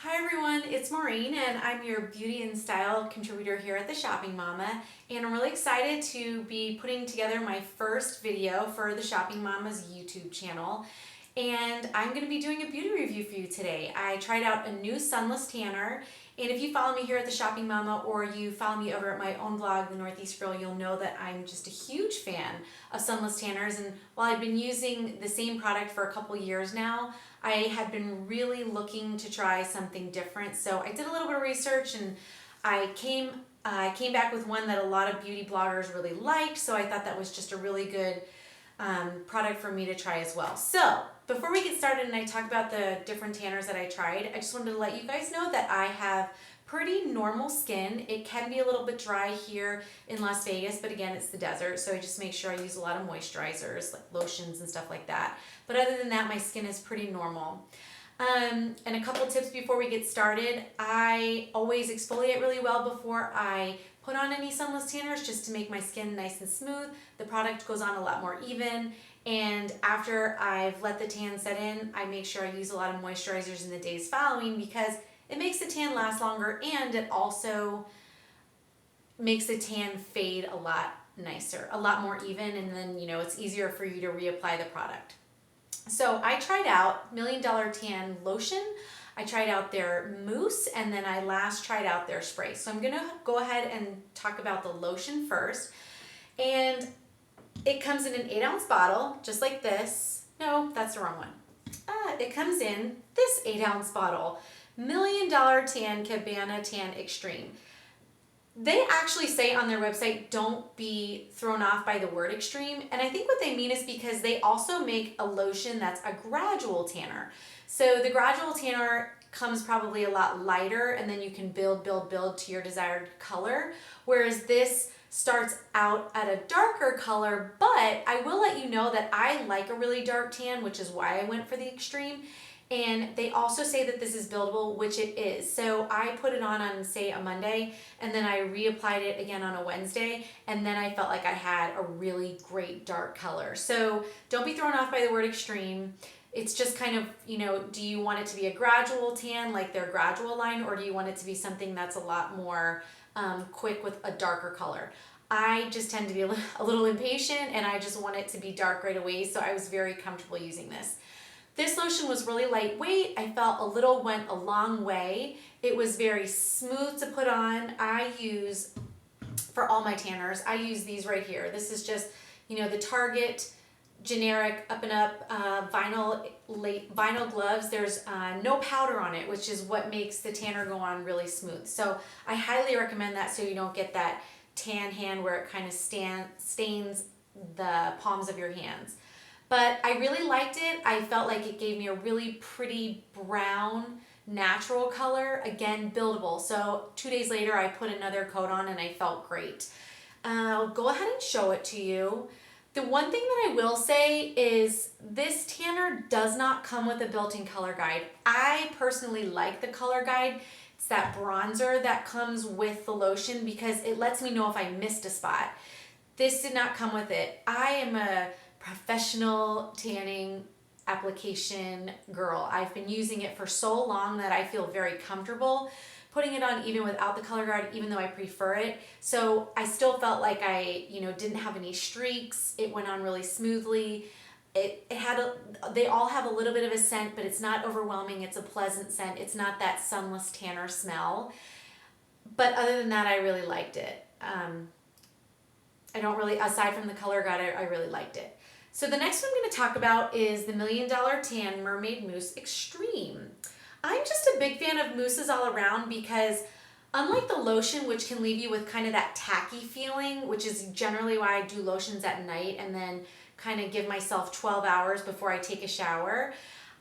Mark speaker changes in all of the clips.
Speaker 1: Hi everyone, it's Maureen and I'm your beauty and style contributor here at the Shopping Mama, and I'm really excited to be putting together my first video for the Shopping Mama's YouTube channel. And I'm going to be doing a beauty review for you today. I tried out a new sunless tanner, and if you follow me here at the Shopping Mama or you follow me over at my own blog, The Northeast Girl, you'll know that I'm just a huge fan of sunless tanners. And while I've been using the same product for a couple years now, I had been really looking to try something different. So I did a little bit of research and I came back with one that a lot of beauty bloggers really liked. So I thought that was just a really good product for me to try as well. So before we get started and I talk about the different tanners that I tried, I just wanted to let you guys know that I have pretty normal skin. It can be a little bit dry here in Las Vegas, but again, it's the desert, so I just make sure I use a lot of moisturizers, like lotions and stuff like that. But other than that, my skin is pretty normal. And a couple tips before we get started. I always exfoliate really well before I put on any sunless tanners, just to make my skin nice and smooth. The product goes on a lot more even. And after I've let the tan set in, I make sure I use a lot of moisturizers in the days following, because it makes the tan last longer and it also makes the tan fade a lot nicer, a lot more even, and then it's easier for you to reapply the product. So I tried out Million Dollar Tan Lotion. I tried out their mousse, and then I last tried out their spray. So I'm gonna go ahead and talk about the lotion first. And it comes in an 8-ounce bottle, just like this. No, that's the wrong one. It comes in this 8-ounce bottle. Million Dollar Tan Cabana Tan Extreme. They actually say on their website, don't be thrown off by the word extreme. And I think what they mean is because they also make a lotion that's a gradual tanner. So the gradual tanner comes probably a lot lighter, and then you can build to your desired color. Whereas this starts out at a darker color, but I will let you know that I like a really dark tan, which is why I went for the extreme. And they also say that this is buildable, which it is. So I put it on say a Monday, and then I reapplied it again on a Wednesday, and then I felt like I had a really great dark color. So don't be thrown off by the word extreme. It's just kind of, do you want it to be a gradual tan like their gradual line, or do you want it to be something that's a lot more quick with a darker color? I just tend to be a little impatient, and I just want it to be dark right away, so I was very comfortable using this. This lotion was really lightweight. I felt went a long way. It was very smooth to put on. I use, for all my tanners, I use these right here. This is just, the Target generic up and up vinyl gloves. There's no powder on it, which is what makes the tanner go on really smooth. So I highly recommend that, so you don't get that tan hand where it kind of stains the palms of your hands. But I really liked it. I felt like it gave me a really pretty brown, natural color. Again, buildable. So 2 days later, I put another coat on and I felt great. I'll go ahead and show it to you. The one thing that I will say is this tanner does not come with a built-in color guide. I personally like the color guide. It's that bronzer that comes with the lotion, because it lets me know if I missed a spot. This did not come with it. I am a professional tanning application girl. I've been using it for so long that I feel very comfortable putting it on even without the color guard, even though I prefer it. So I still felt like I, didn't have any streaks. It went on really smoothly. They all have a little bit of a scent, but it's not overwhelming. It's a pleasant scent. It's not that sunless tanner smell. But other than that, I really liked it. Aside from the color guide, I really liked it. So the next one I'm going to talk about is the Million Dollar Tan Mermaid Mousse Extreme. I'm just a big fan of mousses all around, because unlike the lotion, which can leave you with kind of that tacky feeling, which is generally why I do lotions at night and then kind of give myself 12 hours before I take a shower,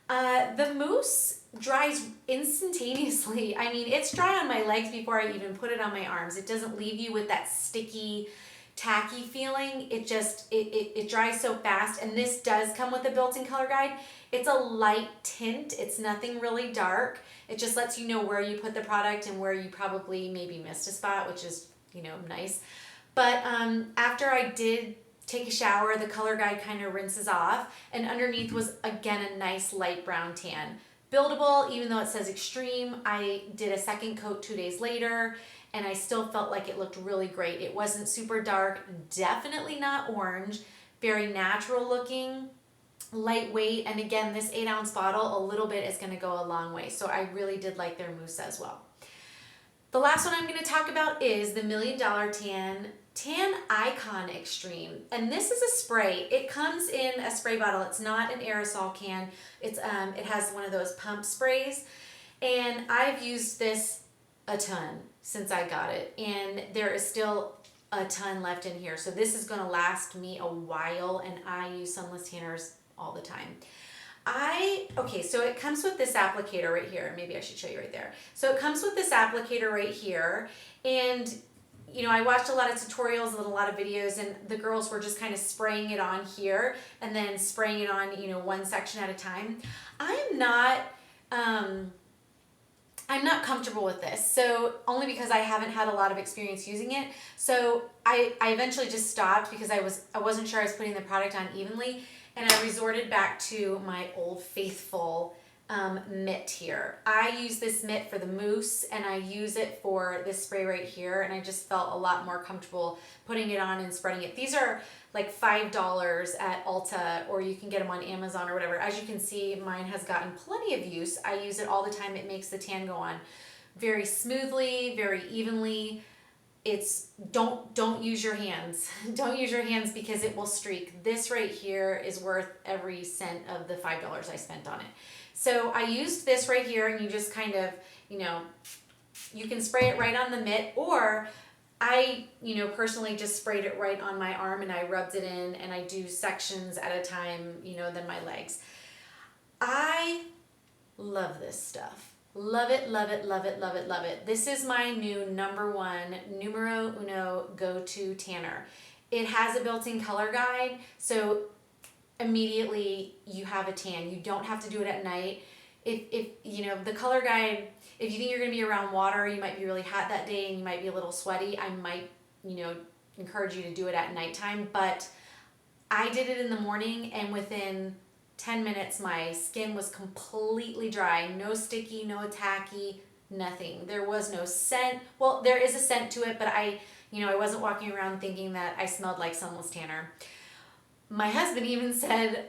Speaker 1: the mousse dries instantaneously. I mean, it's dry on my legs before I even put it on my arms. It doesn't leave you with that sticky, tacky feeling. It dries so fast. And this does come with a built-in color guide. It's a light tint. It's nothing really dark. It just lets you know where you put the product and where you probably maybe missed a spot, which is nice. But after I did take a shower, the color guide kind of rinses off, and underneath was again a nice light brown tan. buildable, even though it says extreme. I did a second coat 2 days later, and I still felt like it looked really great. It wasn't super dark, definitely not orange, very natural looking, lightweight, and again, this 8-ounce bottle, a little bit is gonna go a long way. So I really did like their mousse as well. The last one I'm gonna talk about is the $1 Million Tan Icon Extreme. And this is a spray. It comes in a spray bottle. It's not an aerosol can. It has one of those pump sprays. And I've used this a ton since I got it. And there is still a ton left in here. So this is gonna last me a while, and I use sunless tanners all the time. Okay, so it comes with this applicator right here. Maybe I should show you right there. So it comes with this applicator right here, and you know, I watched a lot of tutorials and a lot of videos, and the girls were just kind of spraying it on here and then spraying it on, you know, one section at a time. I'm not comfortable with this, so only because I haven't had a lot of experience using it. So I eventually just stopped because I wasn't sure I was putting the product on evenly, and I resorted back to my old faithful mitt here. I use this mitt for the mousse, and I use it for this spray right here, and I just felt a lot more comfortable putting it on and spreading it. These are like $5 at Ulta, or you can get them on Amazon or whatever. As you can see, mine has gotten plenty of use. I use it all the time. It makes the tan go on very smoothly, very evenly. Don't use your hands. Don't use your hands because it will streak. This right here is worth every cent of the $5 I spent on it. So I used this right here, and you just kind of, you know, you can spray it right on the mitt, or I, you know, personally just sprayed it right on my arm, and I rubbed it in, and I do sections at a time, you know, then my legs. I love this stuff. Love it, love it, love it, love it, love it. This is my new numero uno go-to tanner. It has a built-in color guide, so immediately you have a tan. You don't have to do it at night. If you know, the color guide, if you think you're gonna be around water, you might be really hot that day and you might be a little sweaty, I might, you know, encourage you to do it at nighttime. But I did it in the morning, and within 10 minutes my skin was completely dry. No sticky, no tacky, nothing. There was no scent. Well, there is a scent to it, but I wasn't walking around thinking that I smelled like sunless tanner. My husband even said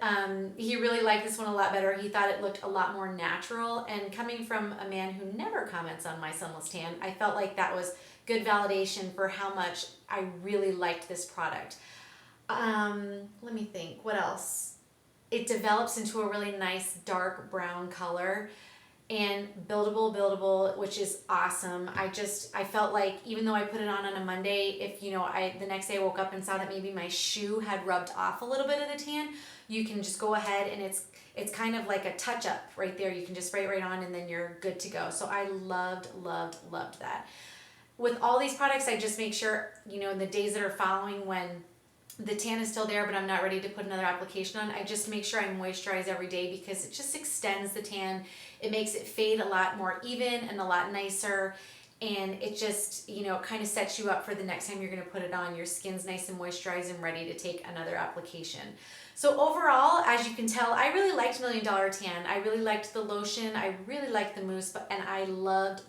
Speaker 1: he really liked this one a lot better. He thought it looked a lot more natural, and coming from a man who never comments on my sunless tan, I felt like that was good validation for how much I really liked this product. Let me think, what else? It develops into a really nice dark brown color, and buildable, which is awesome. I felt like even though I put it on a Monday, if the next day I woke up and saw that maybe my shoe had rubbed off a little bit of the tan, you can just go ahead, and it's kind of like a touch up right there. You can just spray it right on, and then you're good to go. So I loved that. With all these products, I just make sure, in the days that are following, when the tan is still there but I'm not ready to put another application on, I just make sure I moisturize every day, because it just extends the tan. It makes it fade a lot more even and a lot nicer, and it just, kind of sets you up for the next time you're going to put it on. Your skin's nice and moisturized and ready to take another application. So overall, as you can tell, I really liked $1 Million Tan. I really liked the lotion. I really liked the mousse, and I loved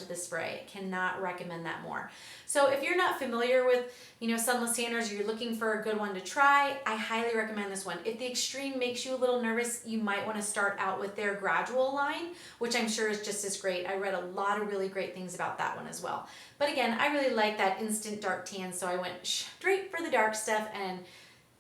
Speaker 1: the spray. Cannot recommend that more. So if you're not familiar with, sunless tanners, or you're looking for a good one to try, I highly recommend this one. If the extreme makes you a little nervous, you might want to start out with their gradual line, which I'm sure is just as great. I read a lot of really great things about that one as well. But again, I really like that instant dark tan, so I went straight for the dark stuff, and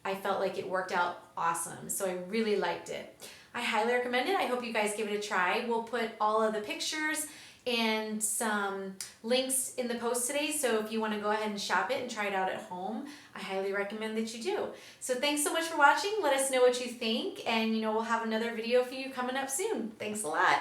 Speaker 1: I felt like it worked out awesome. So I really liked it. I highly recommend it. I hope you guys give it a try. We'll put all of the pictures and some links in the post today. So if you want to go ahead and shop it and try it out at home, I highly recommend that you do. So thanks so much for watching. Let us know what you think, and we'll have another video for you coming up soon. Thanks a lot.